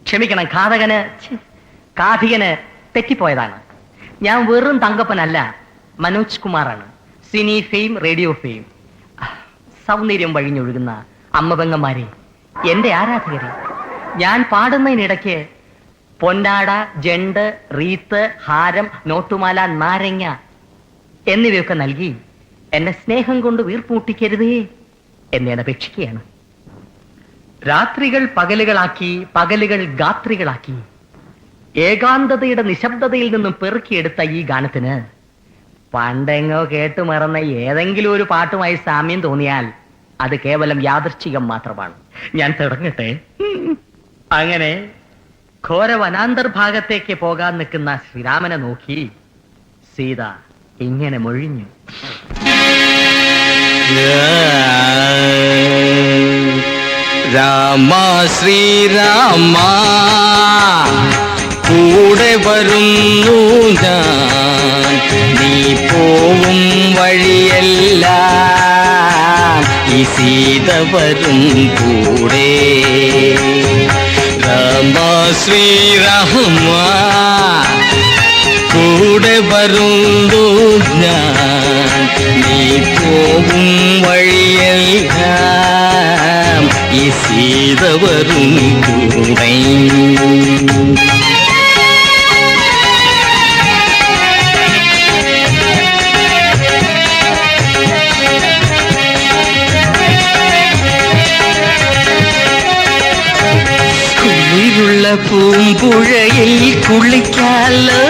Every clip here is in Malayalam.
ക്ഷമിക്കണം, കാഥികന് തെറ്റിപ്പോയതാണ്. ഞാൻ വെറും തങ്കപ്പനല്ല, മനോജ് കുമാറാണ്. Cine fame, radio fame. സൗന്ദര്യം വഴിഞ്ഞൊഴുകുന്ന അമ്മപെങ്ങന്മാരെ, എന്റെ ആരാധകരെ, ഞാൻ പാടുന്നതിനിടയ്ക്ക് പൊന്നാട, ജണ്ട്, റീത്ത്, ഹാരം, നോട്ടുമാല, നാരങ്ങ എന്നിവയൊക്കെ നൽകി എന്നെ സ്നേഹം കൊണ്ട് വീർപ്പൂട്ടിക്കരുതേ എന്നെ അപേക്ഷിക്കുകയാണ്. രാത്രികൾ പകലുകളാക്കി, പകലുകൾ ഗാത്രികളാക്കി, ഏകാന്തതയുടെ നിശബ്ദതയിൽ നിന്നും പെറുക്കിയെടുത്ത ഈ ഗാനത്തിന് പണ്ടെങ്ങോ കേട്ടു മറന്ന ഏതെങ്കിലും ഒരു പാട്ടുമായി സാമ്യം തോന്നിയാൽ അത് കേവലം യാദൃച്ഛികം മാത്രമാണ്. ഞാൻ തുടങ്ങട്ടെ. അങ്ങനെ ഘോര വനാന്തർഭാഗത്തേക്ക് പോകാൻ നിൽക്കുന്ന ശ്രീരാമനെ നോക്കി സീത ഇങ്ങനെ മൊഴിഞ്ഞു. രാമ ശ്രീരാമ കൂടെ വരുന്നു ഞാൻ, നീ പോവും വഴിയെല്ലാം ഈ സീത വരും കൂടെ. രാമ ശ്രീരാമ കൂടെ വരുന്നു ഞാൻ, നീ പോവും വഴിയെല്ലാം ഈ സീത വരും കൂടെ. കുളിരുള്ള പൂമ്പുഴയിൽ കുളിക്കാലോ,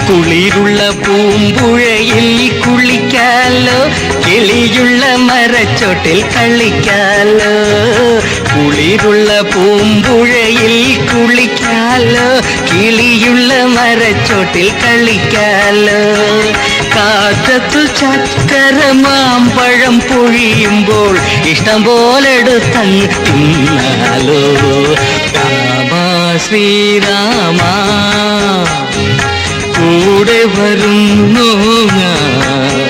കുളിരുള്ള പൂമ്പുഴയിൽ കുളിക്കാലോ, കിളിയുള്ള മരച്ചോട്ടിൽ കളിക്കാലോ. കുളിരുള്ള പൂമ്പുഴയിൽ കുളിക്കാലോ, കിളിയുള്ള മരച്ചോട്ടിൽ കളിക്കാലോ. കാറ്റത്തു ചക്കര മാമ്പഴം പൊഴിയുമ്പോൾ ഇഷ്ടം പോലെടുത്തങ്ങ് തിന്നാലോ. രാമ ശ്രീരാമ കൂടെ വരുന്നു ഞാൻ,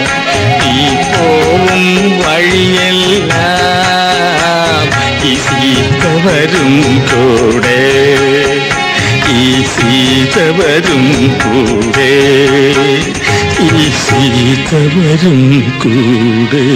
ഈ പോവും വഴിയെല്ലാം ഈ സീത വരും കൂടെ, ഈ സീത വരും കൂടെ, ഈ സീത വരും കൂടെ.